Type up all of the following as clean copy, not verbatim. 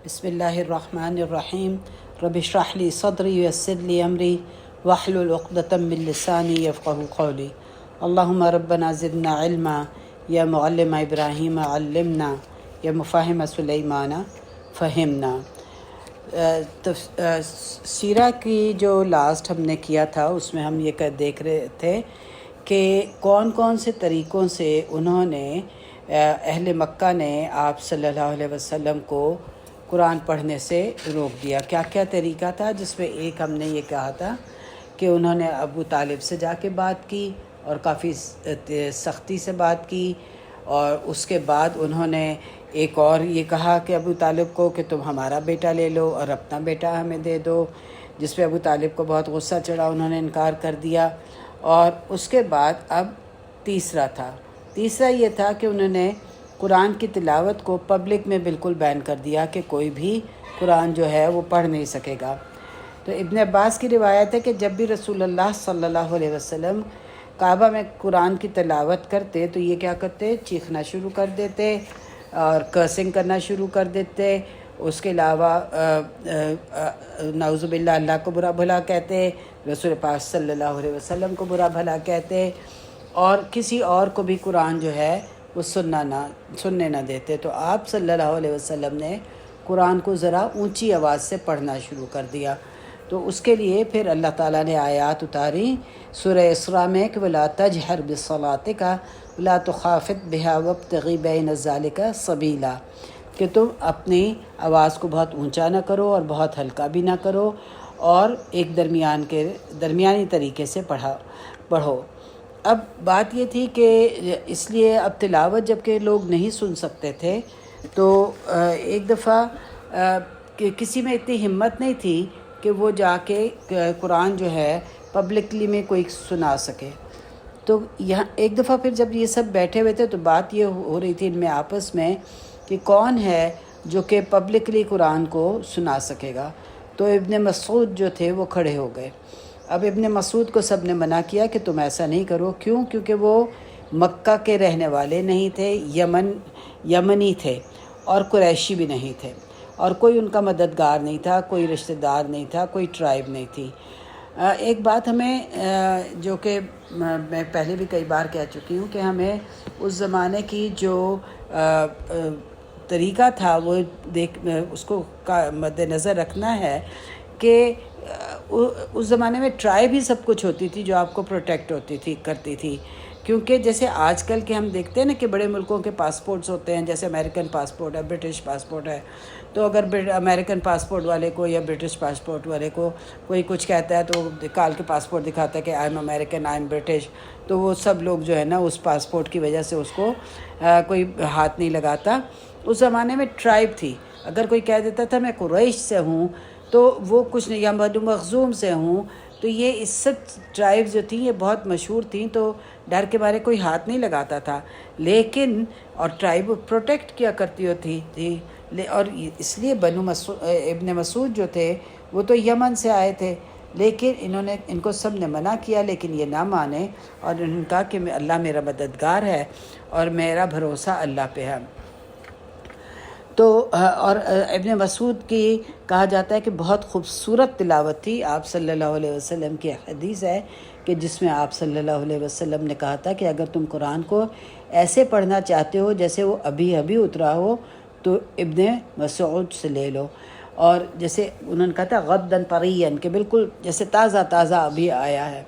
بسم اللہ الرحمن الرحیم رب اشرح لی صدری ویسر لی امری واحلل عقدۃ من لسانی یفقهوا قولی اللہم ربنا زدنا علما یا معلم ابراہیم علمنا یا مفاہم سلیمان فہمنا۔ سیرہ کی جو لاسٹ ہم نے کیا تھا اس میں ہم یہ دیکھ رہے تھے کہ کون کون سے طریقوں سے انہوں نے اہل مکہ نے آپ صلی اللہ علیہ وسلم کو قرآن پڑھنے سے روک دیا۔ کیا کیا طریقہ تھا، جس میں ایک ہم نے یہ کہا تھا کہ انہوں نے ابو طالب سے جا کے بات کی اور کافی سختی سے بات کی، اور اس کے بعد انہوں نے ایک اور یہ کہا کہ ابو طالب کو کہ تم ہمارا بیٹا لے لو اور اپنا بیٹا ہمیں دے دو، جس پہ ابو طالب کو بہت غصہ چڑھا، انہوں نے انکار کر دیا۔ اور اس کے بعد اب تیسرا یہ تھا کہ انہوں نے قرآن کی تلاوت کو پبلک میں بالکل بین کر دیا کہ کوئی بھی قرآن جو ہے وہ پڑھ نہیں سکے گا۔ تو ابن عباس کی روایت ہے کہ جب بھی رسول اللہ صلی اللہ علیہ وسلم کعبہ میں قرآن کی تلاوت کرتے تو یہ کیا کرتے، چیخنا شروع کر دیتے اور کرسنگ کرنا شروع کر دیتے۔ اس کے علاوہ نعوذ باللہ اللہ کو برا بھلا کہتے، رسول پاک صلی اللہ علیہ وسلم کو برا بھلا کہتے، اور کسی اور کو بھی قرآن جو ہے وہ سننے نہ دیتے۔ تو آپ صلی اللہ علیہ وسلم نے قرآن کو ذرا اونچی آواز سے پڑھنا شروع کر دیا۔ تو اس کے لیے پھر اللہ تعالیٰ نے آیات اتاری سورہ اسراء میں کہ وَلَا تَجْهَرْ بِصَلَاتِكَ وَلَا تُخَافِتْ بِهَا وَابْتَغِ بَيْنَ ذَلِكَ سَبِيلًا، کہ تم اپنی آواز کو بہت اونچا نہ کرو اور بہت ہلکا بھی نہ کرو، اور ایک درمیانی طریقے سے پڑھو۔ اب بات یہ تھی کہ اس لیے اب تلاوت جب کہ لوگ نہیں سن سکتے تھے تو ایک دفعہ کسی میں اتنی ہمت نہیں تھی کہ وہ جا کے قرآن جو ہے پبلکلی میں کوئی سنا سکے۔ تو یہاں ایک دفعہ پھر جب یہ سب بیٹھے ہوئے تھے تو بات یہ ہو رہی تھی ان میں آپس میں کہ کون ہے جو کہ پبلکلی قرآن کو سنا سکے گا۔ تو ابن مسعود جو تھے وہ کھڑے ہو گئے۔ اب ابن مسعود کو سب نے منع کیا کہ تم ایسا نہیں کرو۔ کیوں؟ کیونکہ وہ مکہ کے رہنے والے نہیں تھے، یمنی تھے اور قریشی بھی نہیں تھے، اور کوئی ان کا مددگار نہیں تھا، کوئی رشتہ دار نہیں تھا، کوئی ٹرائب نہیں تھی۔ ایک بات ہمیں جو کہ میں پہلے بھی کئی بار کہہ چکی ہوں کہ ہمیں اس زمانے کی جو طریقہ تھا وہ اس کو مد نظر رکھنا ہے کہ اس زمانے میں ٹرائب ہی سب کچھ ہوتی تھی جو آپ کو پروٹیکٹ کرتی تھی۔ کیونکہ جیسے آج کل کے ہم دیکھتے ہیں نا کہ بڑے ملکوں کے پاسپورٹس ہوتے ہیں، جیسے امریکن پاسپورٹ ہے، برٹش پاسپورٹ ہے، تو اگر امریکن پاسپورٹ والے کو یا برٹش پاسپورٹ والے کو کوئی کچھ کہتا ہے تو وہ نکال کے پاسپورٹ دکھاتا ہے کہ I am American, I am British, تو وہ سب لوگ جو ہے نا اس پاسپورٹ کی وجہ سے اس کو کوئی ہاتھ نہیں لگاتا۔ اس زمانے میں ٹرائب تھی، اگر کوئی کہہ دیتا تھا میں قریش سے ہوں تو وہ کچھ نہیں، یا بنو مخزوم سے ہوں، تو یہ اس سب ٹرائب جو تھیں یہ بہت مشہور تھیں، تو ڈر کے مارے کوئی ہاتھ نہیں لگاتا تھا۔ لیکن اور ٹرائب پروٹیکٹ کیا کرتی ہوتی تھی، اور اس لیے ابن مسعود جو تھے وہ تو یمن سے آئے تھے، لیکن ان کو سب نے منع کیا، لیکن یہ نہ مانے، اور انہوں نے کہا کہ اللہ میرا مددگار ہے اور میرا بھروسہ اللہ پہ ہے۔ تو اور ابن مسعود کی کہا جاتا ہے کہ بہت خوبصورت تلاوت تھی۔ آپ صلی اللہ علیہ وسلم کی حدیث ہے کہ جس میں آپ صلی اللہ علیہ وسلم نے کہا تھا کہ اگر تم قرآن کو ایسے پڑھنا چاہتے ہو جیسے وہ ابھی اترا ہو تو ابن مسعود سے لے لو، اور جیسے انہوں نے کہا تھا غدن طرین، کہ بالکل جیسے تازہ ابھی آیا ہے۔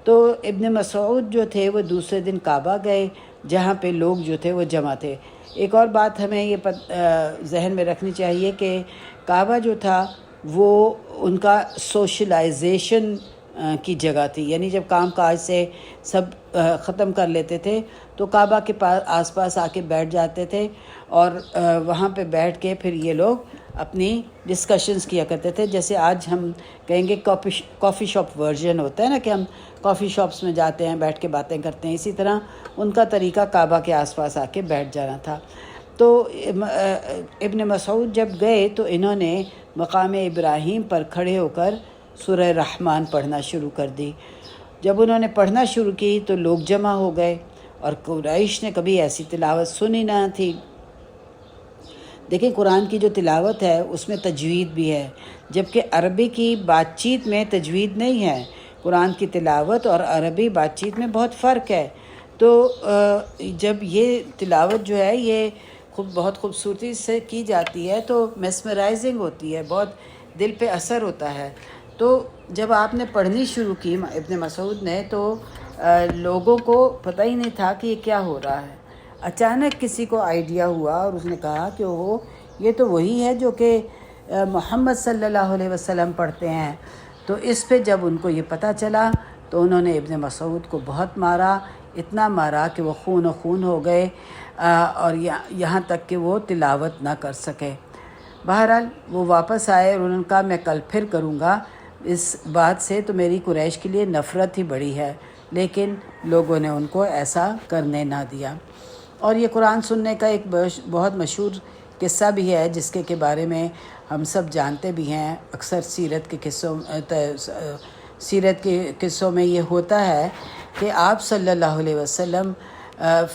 تو ابن مسعود جو تھے وہ دوسرے دن کعبہ گئے جہاں پہ لوگ جو تھے وہ جمع تھے۔ ایک اور بات ہمیں یہ ذہن میں رکھنی چاہیے کہ کعبہ جو تھا وہ ان کا سوشلائزیشن کی جگہ تھی، یعنی جب کام کاج سے سب ختم کر لیتے تھے تو کعبہ کے آس پاس آ کے بیٹھ جاتے تھے، اور وہاں پہ بیٹھ کے پھر یہ لوگ اپنی ڈسکشنز کیا کرتے تھے۔ جیسے آج ہم کہیں گے کافی شاپ ورژن ہوتا ہے نا، کہ ہم کافی شاپس میں جاتے ہیں، بیٹھ کے باتیں کرتے ہیں، اسی طرح ان کا طریقہ کعبہ کے آس پاس آ کے بیٹھ جانا تھا۔ تو ابن مسعود جب گئے تو انہوں نے مقام ابراہیم پر کھڑے ہو کر سورہ رحمان پڑھنا شروع کر دی۔ جب انہوں نے پڑھنا شروع کی تو لوگ جمع ہو گئے، اور قریش نے کبھی ایسی تلاوت سنی نہ تھی۔ دیکھیں قرآن کی جو تلاوت ہے اس میں تجوید بھی ہے، جبکہ عربی کی بات چیت میں تجوید نہیں ہے۔ قرآن کی تلاوت اور عربی بات چیت میں بہت فرق ہے۔ تو جب یہ تلاوت جو ہے یہ بہت خوبصورتی سے کی جاتی ہے تو میسمرائزنگ ہوتی ہے، بہت دل پہ اثر ہوتا ہے۔ تو جب آپ نے پڑھنی شروع کی ابن مسعود نے تو لوگوں کو پتہ ہی نہیں تھا کہ یہ کیا ہو رہا ہے۔ اچانک کسی کو آئیڈیا ہوا اور اس نے کہا کہ وہ یہ تو وہی ہے جو کہ محمد صلی اللہ علیہ وسلم پڑھتے ہیں۔ تو اس پہ جب ان کو یہ پتہ چلا تو انہوں نے ابن مسعود کو بہت مارا، اتنا مارا کہ وہ خون و خون ہو گئے اور یہاں تک کہ وہ تلاوت نہ کر سکے۔ بہرحال وہ واپس آئے اور انہوں نے کہا میں کل پھر کروں گا، اس بات سے تو میری قریش کے لیے نفرت ہی بڑی ہے، لیکن لوگوں نے ان کو ایسا کرنے نہ دیا۔ اور یہ قرآن سننے کا ایک بہت مشہور قصہ بھی ہے جس کے بارے میں ہم سب جانتے بھی ہیں۔ اکثر سیرت کے قصوں میں یہ ہوتا ہے کہ آپ صلی اللہ علیہ وسلم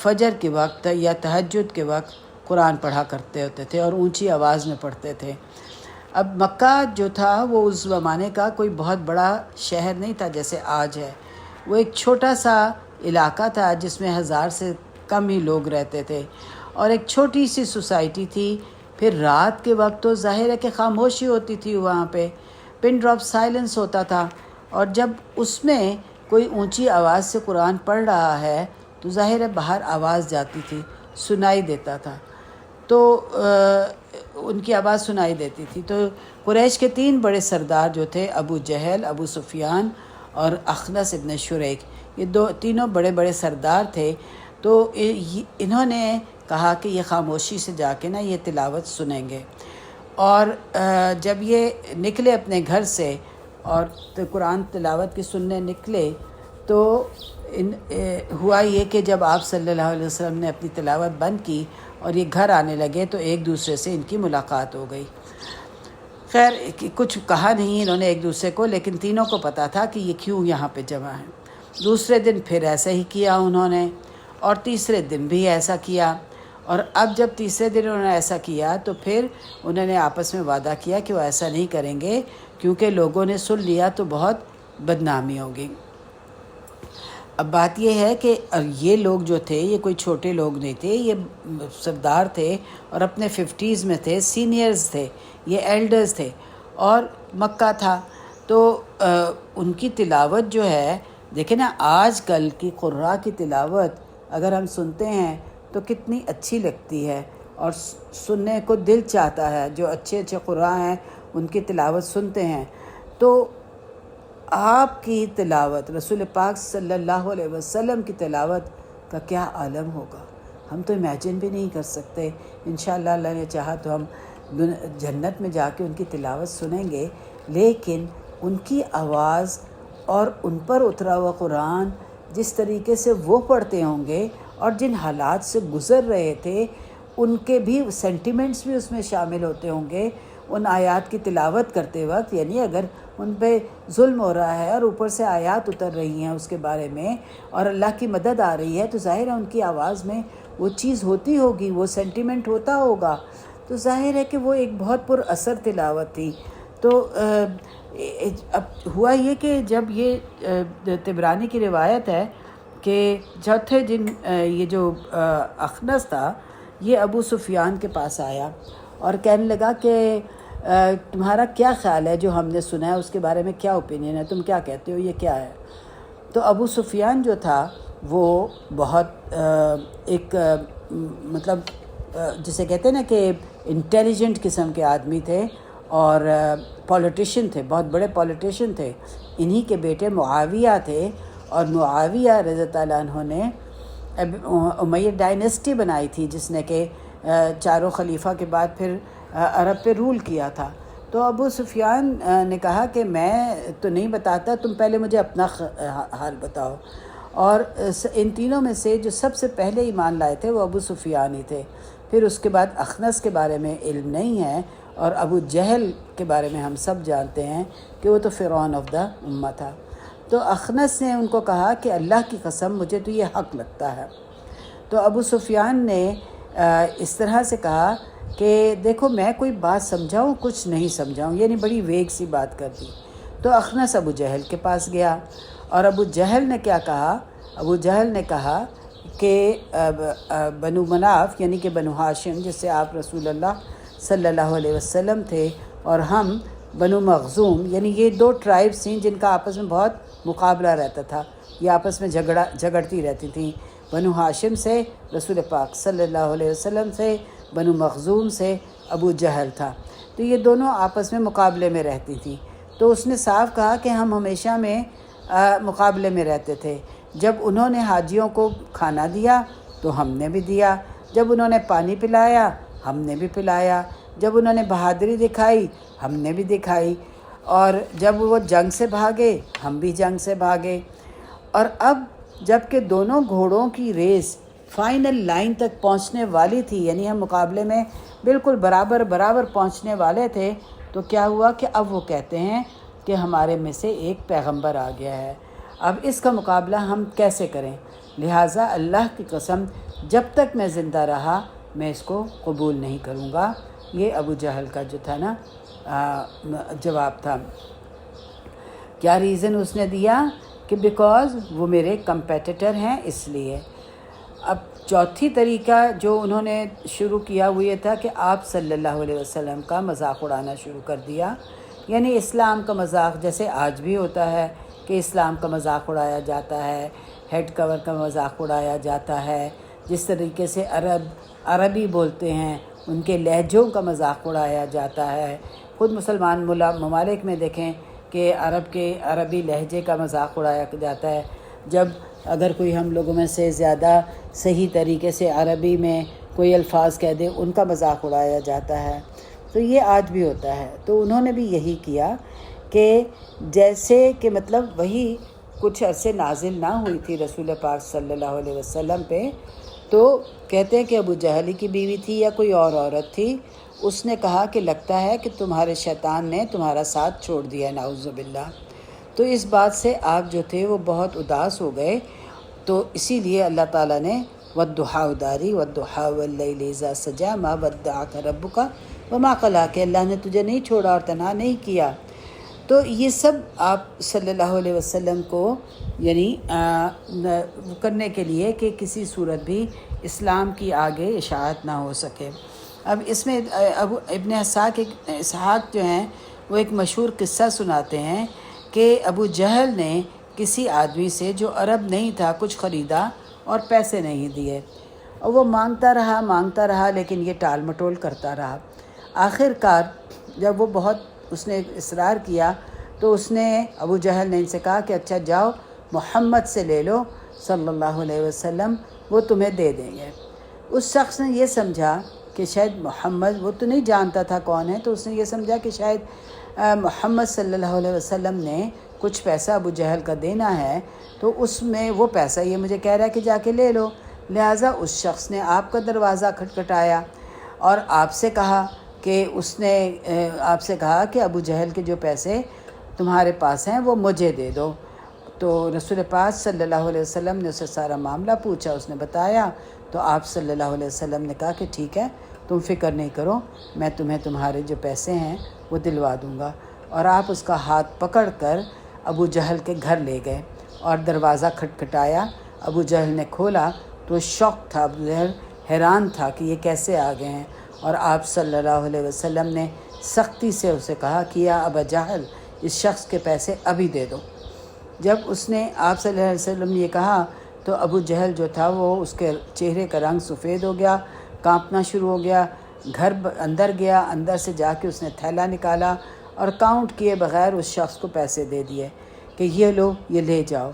فجر کے وقت یا تہجد کے وقت قرآن پڑھا کرتے ہوتے تھے اور اونچی آواز میں پڑھتے تھے۔ اب مکہ جو تھا وہ اس زمانے کا کوئی بہت بڑا شہر نہیں تھا جیسے آج ہے، وہ ایک چھوٹا سا علاقہ تھا جس میں 1000 سے کم ہی لوگ رہتے تھے اور ایک چھوٹی سی سوسائٹی تھی۔ پھر رات کے وقت تو ظاہر ہے کہ خاموشی ہوتی تھی، وہاں پہ پن ڈراپ سائلنس ہوتا تھا، اور جب اس میں کوئی اونچی آواز سے قرآن پڑھ رہا ہے تو ظاہر ہے باہر آواز جاتی تھی، سنائی دیتا تھا، تو ان کی آواز سنائی دیتی تھی۔ تو قریش کے 3 بڑے سردار جو تھے، ابو جہل، ابو سفیان اور اخنس ابن شریک، یہ تینوں بڑے بڑے سردار تھے۔ تو انہوں نے کہا کہ یہ خاموشی سے جا کے نا یہ تلاوت سنیں گے، اور جب یہ نکلے اپنے گھر سے اور قرآن تلاوت کی سننے نکلے تو ہوا یہ کہ جب آپ صلی اللہ علیہ وسلم نے اپنی تلاوت بند کی اور یہ گھر آنے لگے تو ایک دوسرے سے ان کی ملاقات ہو گئی۔ خیر کچھ کہا نہیں انہوں نے ایک دوسرے کو، لیکن تینوں کو پتہ تھا کہ یہ کیوں یہاں پہ جمع ہیں۔ دوسرے دن پھر ایسا ہی کیا انہوں نے، اور تیسرے دن بھی ایسا کیا، اور اب جب تیسرے دن انہوں نے ایسا کیا تو پھر انہوں نے آپس میں وعدہ کیا کہ وہ ایسا نہیں کریں گے، کیونکہ لوگوں نے سن لیا تو بہت بدنامی ہوگی۔ اب بات یہ ہے کہ یہ لوگ جو تھے یہ کوئی چھوٹے لوگ نہیں تھے، یہ سردار تھے اور اپنے 50s میں تھے، سینئرز تھے، یہ ایلڈرز تھے، اور مکہ تھا۔ تو ان کی تلاوت جو ہے، دیکھیں نا آج کل کی قراء کی تلاوت اگر ہم سنتے ہیں تو کتنی اچھی لگتی ہے اور سننے کو دل چاہتا ہے، جو اچھے اچھے قراء ہیں ان کی تلاوت سنتے ہیں۔ تو آپ کی تلاوت، رسول پاک صلی اللہ علیہ وسلم کی تلاوت کا کیا عالم ہوگا، ہم تو امیجن بھی نہیں کر سکتے۔ انشاءاللہ اللہ نے چاہا تو ہم جنت میں جا کے ان کی تلاوت سنیں گے، لیکن ان کی آواز اور ان پر اترا ہوا قرآن جس طریقے سے وہ پڑھتے ہوں گے اور جن حالات سے گزر رہے تھے، ان کے بھی سینٹیمنٹس بھی اس میں شامل ہوتے ہوں گے ان آیات کی تلاوت کرتے وقت۔ یعنی اگر ان پہ ظلم ہو رہا ہے اور اوپر سے آیات اتر رہی ہیں اس کے بارے میں اور اللہ کی مدد آ رہی ہے، تو ظاہر ہے ان کی آواز میں وہ چیز ہوتی ہوگی، وہ سینٹیمنٹ ہوتا ہوگا، تو ظاہر ہے کہ وہ ایک بہت پر اثر تلاوت تھی۔ تو اب ہوا یہ کہ جب یہ طبرانی کی روایت ہے کہ چوتھے دن یہ جو اخنس تھا یہ ابو سفیان کے پاس آیا اور کہنے لگا کہ تمہارا کیا خیال ہے جو ہم نے سنا ہے، اس کے بارے میں کیا اوپینین ہے، تم کیا کہتے ہو، یہ کیا ہے؟ تو ابو سفیان جو تھا وہ بہت ایک مطلب جسے کہتے ہیں نا کہ انٹیلیجنٹ قسم کے آدمی تھے اور پولیٹیشین تھے، بہت بڑے پولیٹیشین تھے۔ انہی کے بیٹے معاویہ تھے، اور معاویہ رضی اللہ عنہ نے امیہ ڈائنیسٹی بنائی تھی جس نے کہ 4 خلیفہ کے بعد پھر عرب پہ رول کیا تھا۔ تو ابو سفیان نے کہا کہ میں تو نہیں بتاتا، تم پہلے مجھے اپنا حال بتاؤ۔ اور ان تینوں میں سے جو سب سے پہلے ایمان لائے تھے وہ ابو سفیان ہی تھے۔ پھر اس کے بعد اخنس کے بارے میں علم نہیں ہے، اور ابو جہل کے بارے میں ہم سب جانتے ہیں کہ وہ تو فرعون آف دا امہ تھا۔ تو اخنس نے ان کو کہا کہ اللہ کی قسم مجھے تو یہ حق لگتا ہے۔ تو ابو سفیان نے اس طرح سے کہا کہ دیکھو میں کوئی بات سمجھاؤں کچھ نہیں سمجھاؤں، یعنی بڑی ویگ سی بات کر دی۔ تو اخنس ابو جہل کے پاس گیا، اور ابو جہل نے کیا کہا؟ ابو جہل نے کہا کہ بنو مناف یعنی کہ بنو ہاشم، جس سے آپ رسول اللہ صلی اللہ علیہ وسلم تھے، اور ہم بنو مخزوم، یعنی یہ دو ٹرائبس تھیں جن کا آپس میں بہت مقابلہ رہتا تھا، یہ آپس میں جھگڑتی رہتی تھیں۔ بنو ہاشم سے رسول پاک صلی اللہ علیہ وسلم سے، بنو مخزوم سے ابو جہل تھا، تو یہ دونوں آپس میں مقابلے میں رہتی تھیں۔ تو اس نے صاف کہا کہ ہم ہمیشہ میں مقابلے میں رہتے تھے، جب انہوں نے حاجیوں کو کھانا دیا تو ہم نے بھی دیا، جب انہوں نے پانی پلایا ہم نے بھی پلایا، جب انہوں نے بہادری دکھائی ہم نے بھی دکھائی، اور جب وہ جنگ سے بھاگے ہم بھی جنگ سے بھاگے۔ اور اب جب کہ دونوں گھوڑوں کی ریس فائنل لائن تک پہنچنے والی تھی، یعنی ہم مقابلے میں بالکل برابر پہنچنے والے تھے، تو کیا ہوا کہ اب وہ کہتے ہیں کہ ہمارے میں سے ایک پیغمبر آ گیا ہے، اب اس کا مقابلہ ہم کیسے کریں؟ لہٰذا اللہ کی قسم جب تک میں زندہ رہا میں اس کو قبول نہیں کروں گا۔ یہ ابو جہل کا جو تھا نا جواب تھا۔ کیا ریزن اس نے دیا؟ کہ بیکاز وہ میرے کمپیٹیٹر ہیں، اس لیے۔ اب چوتھی طریقہ جو انہوں نے شروع کیا وہ یہ تھا کہ آپ صلی اللہ علیہ وسلم کا مذاق اڑانا شروع کر دیا، یعنی اسلام کا مذاق، جیسے آج بھی ہوتا ہے کہ اسلام کا مذاق اڑایا جاتا ہے، ہیڈ کور کا مذاق اڑایا جاتا ہے، جس طریقے سے عربی بولتے ہیں ان کے لہجوں کا مذاق اڑایا جاتا ہے۔ خود مسلمان ممالک میں دیکھیں کہ عربی لہجے کا مذاق اڑایا جاتا ہے، جب اگر کوئی ہم لوگوں میں سے زیادہ صحیح طریقے سے عربی میں کوئی الفاظ کہہ دے ان کا مذاق اڑایا جاتا ہے، تو یہ آج بھی ہوتا ہے۔ تو انہوں نے بھی یہی کیا کہ جیسے کہ مطلب وہی کچھ عرصے نازل نہ ہوئی تھی رسول پاک صلی اللہ علیہ وسلم پہ، تو کہتے ہیں کہ ابو جہل کی بیوی تھی یا کوئی اور عورت تھی، اس نے کہا کہ لگتا ہے کہ تمہارے شیطان نے تمہارا ساتھ چھوڑ دیا، نعوذ باللہ۔ تو اس بات سے آپ جو تھے وہ بہت اداس ہو گئے، تو اسی لیے اللہ تعالیٰ نے وَالضُّحَىٰ داری وَالضُّحَىٰ وَاللَّيْلِ إِذَا سَجَىٰ مَا وَدَّعَكَ رَبُّكَ وَمَا قَلَىٰ، کہ اللہ نے تجھے نہیں چھوڑا اور تنہا نہیں کیا۔ تو یہ سب آپ صلی اللہ علیہ وسلم کو یعنی کرنے کے لیے کہ کسی صورت بھی اسلام کی آگے اشاعت نہ ہو سکے۔ اب اس میں ابن اسحاق جو ہیں وہ ایک مشہور قصہ سناتے ہیں کہ ابو جہل نے کسی آدمی سے جو عرب نہیں تھا کچھ خریدا اور پیسے نہیں دیے، اور وہ مانگتا رہا لیکن یہ ٹال مٹول کرتا رہا۔ آخر کار جب وہ اس نے اصرار کیا تو اس نے ابو جہل نے ان سے کہا کہ اچھا جاؤ محمد سے لے لو صلی اللہ علیہ وسلم، وہ تمہیں دے دیں گے۔ اس شخص نے یہ سمجھا کہ شاید محمد، وہ تو نہیں جانتا تھا کون ہے، تو اس نے یہ سمجھا کہ شاید محمد صلی اللہ علیہ وسلم نے کچھ پیسہ ابو جہل کا دینا ہے، تو اس میں وہ پیسہ یہ مجھے کہہ رہا ہے کہ جا کے لے لو۔ لہٰذا اس شخص نے آپ کا دروازہ کھٹکھٹایا اور آپ سے کہا کہ ابو جہل کے جو پیسے تمہارے پاس ہیں وہ مجھے دے دو۔ تو رسول پاک صلی اللہ علیہ وسلم نے اسے سارا معاملہ پوچھا، اس نے بتایا، تو آپ صلی اللہ علیہ وسلم نے کہا کہ ٹھیک ہے، تم فکر نہیں کرو، میں تمہیں تمہارے جو پیسے ہیں وہ دلوا دوں گا۔ اور آپ اس کا ہاتھ پکڑ کر ابو جہل کے گھر لے گئے اور دروازہ کھٹکھٹایا۔ ابو جہل نے کھولا تو شوق تھا، ابو جہل حیران تھا کہ یہ کیسے آ گئے ہیں، اور آپ صلی اللہ علیہ وسلم نے سختی سے اسے کہا کہ یا ابا جہل، اس شخص کے پیسے ابھی دے دو۔ جب اس نے آپ صلی اللہ علیہ وسلم نے یہ کہا تو ابو جہل جو تھا وہ اس کے چہرے کا رنگ سفید ہو گیا، کانپنا شروع ہو گیا، گھر اندر گیا، اندر سے جا کے اس نے تھیلا نکالا اور کاؤنٹ کیے بغیر اس شخص کو پیسے دے دیے کہ یہ لو، یہ لے جاؤ۔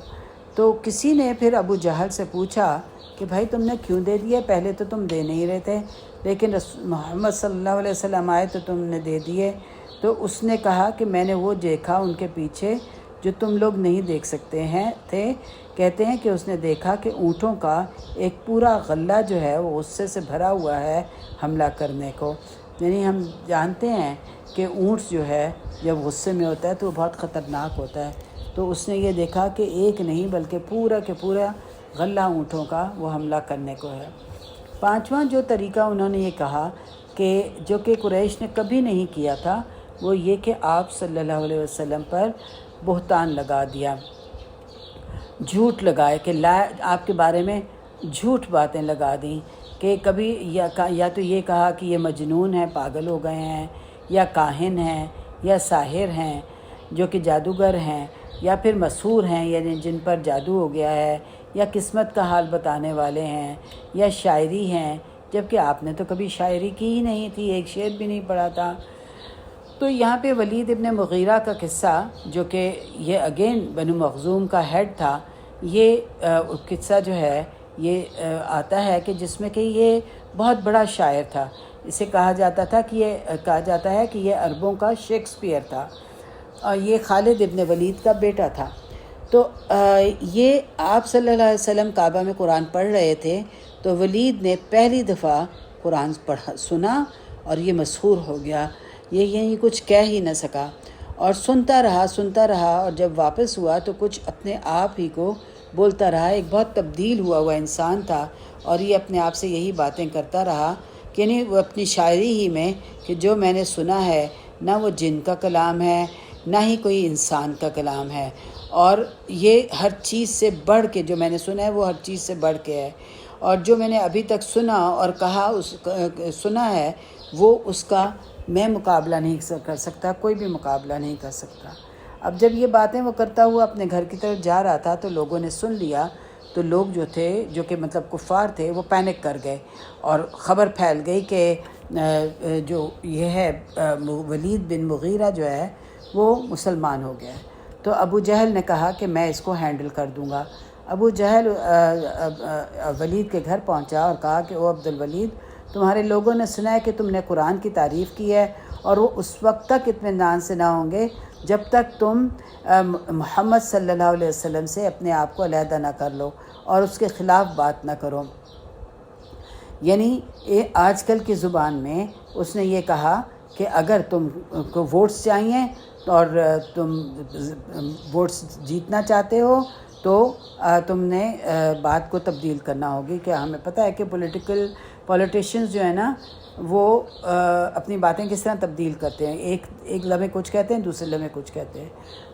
تو کسی نے پھر ابو جہل سے پوچھا کہ بھائی تم نے کیوں دے دیے؟ پہلے تو تم دے نہیں رہے تھے، لیکن محمد صلی اللہ علیہ وسلم آئے تو تم نے دے دیے۔ تو اس نے کہا کہ میں نے وہ دیکھا ان کے پیچھے جو تم لوگ نہیں دیکھ سکتے تھے۔ کہتے ہیں کہ اس نے دیکھا کہ اونٹوں کا ایک پورا غلہ جو ہے وہ غصے سے بھرا ہوا ہے حملہ کرنے کو۔ یعنی ہم جانتے ہیں کہ اونٹ جو ہے جب غصے میں ہوتا ہے تو وہ بہت خطرناک ہوتا ہے، تو اس نے یہ دیکھا کہ ایک نہیں بلکہ پورا کے پورا غلہ اونٹوں کا وہ حملہ کرنے کو ہے۔ پانچواں جو طریقہ انہوں نے یہ کہا کہ جو کہ قریش نے کبھی نہیں کیا تھا، وہ یہ کہ آپ صلی اللہ علیہ وسلم پر بہتان لگا دیا، جھوٹ لگائے کہ آپ کے بارے میں جھوٹ باتیں لگا دیں، کہ کبھی یا تو یہ کہا کہ یہ مجنون ہیں، پاگل ہو گئے ہیں، یا کاہن ہیں، یا ساحر ہیں جو کہ جادوگر ہیں، یا پھر مسحور ہیں یعنی جن پر جادو ہو گیا ہے، یا قسمت کا حال بتانے والے ہیں، یا شاعری ہیں، جبکہ آپ نے تو کبھی شاعری کی ہی نہیں تھی، ایک شعر بھی نہیں پڑھا تھا۔ تو یہاں پہ ولید ابن مغیرہ کا قصہ، جو کہ یہ اگین بنو مخزوم کا ہیڈ تھا، یہ قصہ جو ہے یہ آتا ہے کہ جس میں کہ یہ بہت بڑا شاعر تھا، اسے کہا جاتا ہے کہ یہ عربوں کا شیکسپیئر تھا، اور یہ خالد ابن ولید کا بیٹا تھا۔ تو یہ آپ صلی اللہ علیہ وسلم کعبہ میں قرآن پڑھ رہے تھے، تو ولید نے پہلی دفعہ قرآن سنا اور یہ مسحور ہو گیا، یہ یہیں کچھ کہہ ہی نہ سکا، اور سنتا رہا، اور جب واپس ہوا تو کچھ اپنے آپ ہی کو بولتا رہا۔ ایک بہت تبدیل ہوا انسان تھا، اور یہ اپنے آپ سے یہی باتیں کرتا رہا کہ نہیں، وہ اپنی شاعری ہی میں کہ جو میں نے سنا ہے نہ وہ جن کا کلام ہے نہ ہی کوئی انسان کا کلام ہے، اور یہ ہر چیز سے بڑھ کے جو میں نے سنا ہے وہ ہر چیز سے بڑھ کے ہے، اور جو میں نے ابھی تک سنا اور کہا سنا ہے وہ اس کا میں مقابلہ نہیں کر سکتا، کوئی بھی مقابلہ نہیں کر سکتا۔ اب جب یہ باتیں وہ کرتا ہوا اپنے گھر کی طرف جا رہا تھا تو لوگوں نے سن لیا، تو لوگ جو تھے جو کہ مطلب کفار تھے وہ پینک کر گئے، اور خبر پھیل گئی کہ جو یہ ہے ولید بن مغیرہ جو ہے وہ مسلمان ہو گیا ہے۔ تو ابو جہل نے کہا کہ میں اس کو ہینڈل کر دوں گا۔ ابو جہل ولید کے گھر پہنچا اور کہا کہ او عبد الولید، تمہارے لوگوں نے سنا ہے کہ تم نے قرآن کی تعریف کی ہے، اور وہ اس وقت تک اطمینان سے نہ ہوں گے جب تک تم محمد صلی اللہ علیہ وسلم سے اپنے آپ کو علیحدہ نہ کر لو اور اس کے خلاف بات نہ کرو۔ یعنی آج کل کی زبان میں اس نے یہ کہا کہ اگر تم کو ووٹس چاہیے اور تم ووٹس جیتنا چاہتے ہو تو تم نے بات کو تبدیل کرنا ہوگی، کہ ہمیں پتہ ہے کہ پولیٹیشنز جو ہے نا وہ اپنی باتیں کس طرح تبدیل کرتے ہیں، ایک لمحے کچھ کہتے ہیں، دوسرے لمحے کچھ کہتے ہیں۔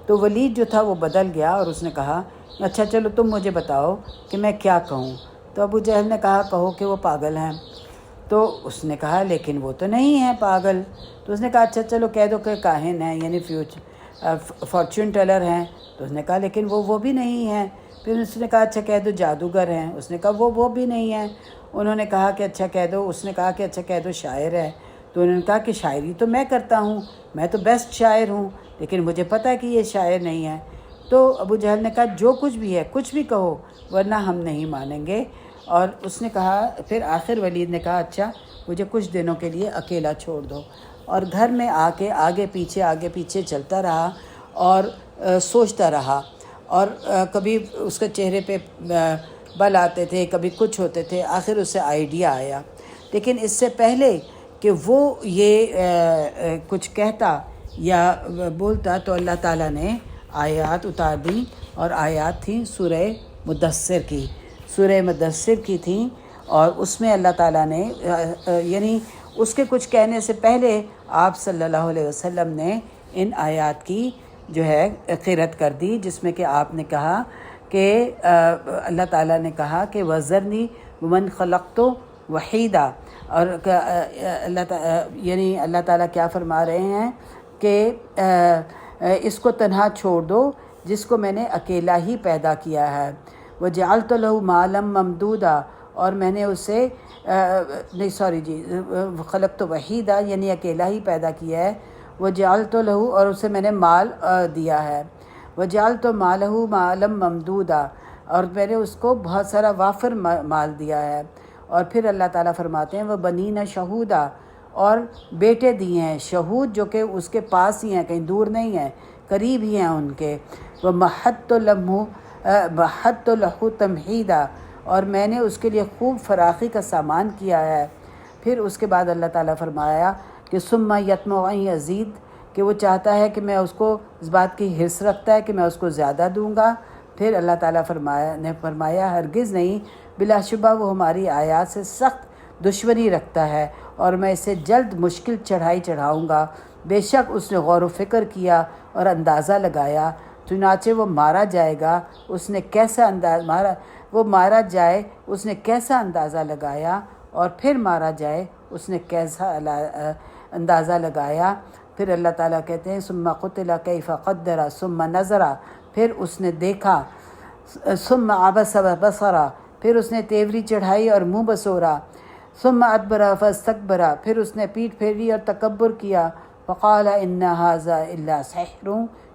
تو ولید جو تھا وہ بدل گیا اور اس نے کہا اچھا چلو تم مجھے بتاؤ کہ میں کیا کہوں۔ تو ابو جہل نے کہا کہو کہ وہ پاگل ہیں۔ تو اس نے کہا لیکن وہ تو نہیں ہے پاگل۔ تو اس نے کہا اچھا چلو کہہ دو کہ کاہن ہیں، یعنی فارچون ٹیلر ہیں۔ تو اس نے کہا لیکن وہ بھی نہیں ہیں۔ پھر اس نے کہا اچھا کہہ دو جادوگر ہیں۔ اس نے کہا وہ بھی نہیں ہیں۔ انہوں نے کہا کہ اچھا کہہ دو، اس نے کہا کہ اچھا کہہ دو شاعر ہے۔ تو انہوں نے کہا کہ شاعری تو میں کرتا ہوں، میں تو بیسٹ شاعر ہوں، لیکن مجھے پتہ ہے کہ یہ شاعر نہیں ہے۔ تو ابو جہل نے کہا جو کچھ بھی ہے کچھ بھی کہو ورنہ ہم نہیں مانیں گے۔ اور اس نے کہا پھر آخر ولید نے کہا اچھا مجھے کچھ دنوں کے لیے اکیلا چھوڑ دو، اور گھر میں آ کے آگے پیچھے چلتا رہا اور سوچتا رہا، اور کبھی اس کے چہرے پہ بل آتے تھے، کبھی کچھ ہوتے تھے، آخر اسے آئیڈیا آیا۔ لیکن اس سے پہلے کہ وہ یہ کچھ کہتا یا بولتا تو اللہ تعالیٰ نے آیات اتار دیں، اور آیات تھیں سورہ مدثر کی تھیں، اور اس میں اللہ تعالیٰ نے یعنی اس کے کچھ کہنے سے پہلے آپ صلی اللہ علیہ وسلم نے ان آیات کی جو ہے قرأت کر دی، جس میں کہ آپ نے کہا کہ اللہ تعالیٰ نے کہا کہ وَذَرْنِي وَمَنْ خَلَقْتُ وَحِيدًا، اور یعنی اللہ تعالیٰ کیا فرما رہے ہیں کہ اس کو تنہا چھوڑ دو جس کو میں نے اکیلا ہی پیدا کیا ہے۔ وَجَعَلْتُ لَهُ مَالًا مَمْدُودًا، اور میں نے اسے خلقت وحیدہ یعنی اکیلا ہی پیدا کیا ہے۔ وَجَعَلْتُ لَهُ، اور اسے میں نے مال دیا ہے۔ وَجَعَلْتُ مَالَهُ مَالًا مَمْدُودًا، اور میں نے اس کو بہت سارا وافر مال دیا ہے۔ اور پھر اللہ تعالیٰ فرماتے ہیں وَبَنِينَ شَهُودًا، اور بیٹے دیے ہیں شہود جو کہ اس کے پاس ہی ہیں، کہیں دور نہیں ہیں، قریب ہی ہیں ان کے۔ وَمَحَّدتُ لَهُ تَمْحِيدًا، اور میں نے اس کے لیے خوب فراخی کا سامان کیا ہے۔ پھر اس کے بعد اللہ تعالیٰ فرمایا کہ ثُمَّ يَطْمَعُ أَن يَزِيدَ، کہ وہ چاہتا ہے کہ میں اس کو، اس بات کی حرص رکھتا ہے کہ میں اس کو زیادہ دوں گا۔ پھر اللہ تعالیٰ نے فرمایا ہرگز نہیں، بلا شبہ وہ ہماری آیات سے سخت دشمنی رکھتا ہے اور میں اسے جلد مشکل چڑھائی چڑھاؤں گا۔ بے شک اس نے غور و فکر کیا اور اندازہ لگایا، چنانچہ وہ مارا جائے گا اس نے کیسا اندازہ لگایا، اور پھر مارا جائے اس نے کیسا اندازہ لگایا۔ پھر اللہ تعالیٰ کہتے ہیں ثم قتل کیف قدر ثم نظر، پھر اس نے دیکھا، ثم عبس وبصر، پھر اس نے تیوری چڑھائی اور منہ بسورا، ثم ادبر فاستکبر، پھر اس نے پیٹھ پھیری اور تکبر کیا، فقال ان ھذا الا سحر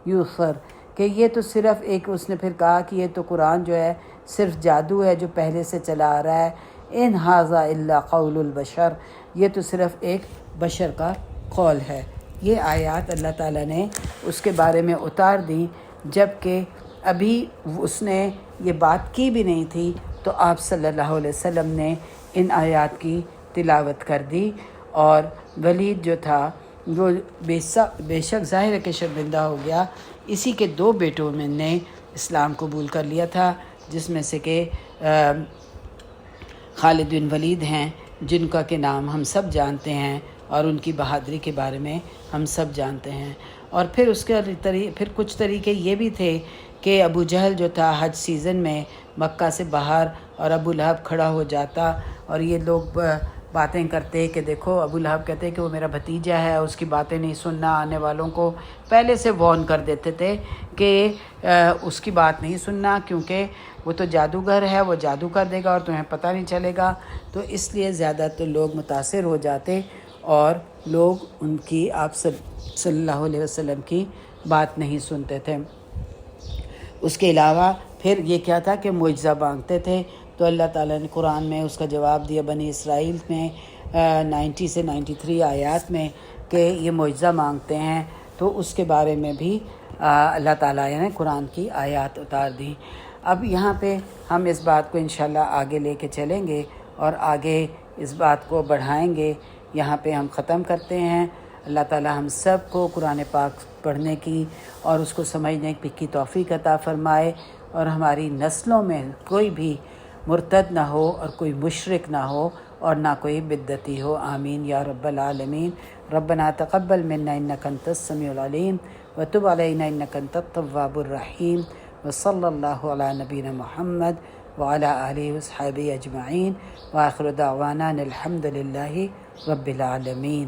یؤثر، کہ یہ تو صرف ایک، اس نے پھر کہا کہ یہ تو قرآن جو ہے صرف جادو ہے جو پہلے سے چلا آ رہا ہے، ان ھذا الا قول البشر، یہ تو صرف ایک بشر کا قول ہے۔ یہ آیات اللہ تعالیٰ نے اس کے بارے میں اتار دیں جب کہ ابھی اس نے یہ بات کی بھی نہیں تھی، تو آپ صلی اللہ علیہ وسلم نے ان آیات کی تلاوت کر دی، اور ولید جو تھا وہ بے شک ظاہر ہے کہ شرمندہ ہو گیا۔ اسی کے 2 بیٹوں میں نے اسلام قبول کر لیا تھا، جس میں سے کہ خالد بن ولید ہیں، جن کا کہ نام ہم سب جانتے ہیں اور ان کی بہادری کے بارے میں ہم سب جانتے ہیں۔ اور پھر اس کے پھر کچھ طریقے یہ بھی تھے کہ ابو جہل جو تھا حج سیزن میں مکہ سے باہر، اور ابو لہب کھڑا ہو جاتا اور یہ لوگ باتیں کرتے کہ دیکھو، ابو لہب کہتے کہ وہ میرا بھتیجا ہے، اس کی باتیں نہیں سننا، آنے والوں کو پہلے سے وارن کر دیتے تھے کہ اس کی بات نہیں سننا، کیونکہ وہ تو جادوگر ہے، وہ جادو کر دے گا اور تمہیں پتہ نہیں چلے گا۔ تو اس لیے زیادہ تو لوگ متاثر ہو جاتے اور لوگ ان کی، آپ صلی اللہ علیہ وسلم کی بات نہیں سنتے تھے۔ اس کے علاوہ پھر یہ کیا تھا کہ معجزہ مانگتے تھے، تو اللہ تعالیٰ نے قرآن میں اس کا جواب دیا بنی اسرائیل میں 90 سے 93 آیات میں کہ یہ معجزہ مانگتے ہیں، تو اس کے بارے میں بھی اللہ تعالیٰ نے قرآن کی آیات اتار دی۔ اب یہاں پہ ہم اس بات کو انشاءاللہ آگے لے کے چلیں گے اور آگے اس بات کو بڑھائیں گے۔ یہاں پہ ہم ختم کرتے ہیں۔ اللہ تعالیٰ ہم سب کو قرآن پاک پڑھنے کی اور اس کو سمجھنے کی توفیق عطا فرمائے، اور ہماری نسلوں میں کوئی بھی مرتد نہ ہو اور کوئی مشرک نہ ہو اور نہ کوئی بدعتی ہو، آمین یا رب العالمین۔ ربنا تقبل منا انک انت السمیع العلیم وتب علینا انک انت التواب الرحیم، وصلی اللہ علی نبینا محمد وعلی آلہ وصحبہ اجمعین، وآخر دعوانا الحمد للہ رب العالمین۔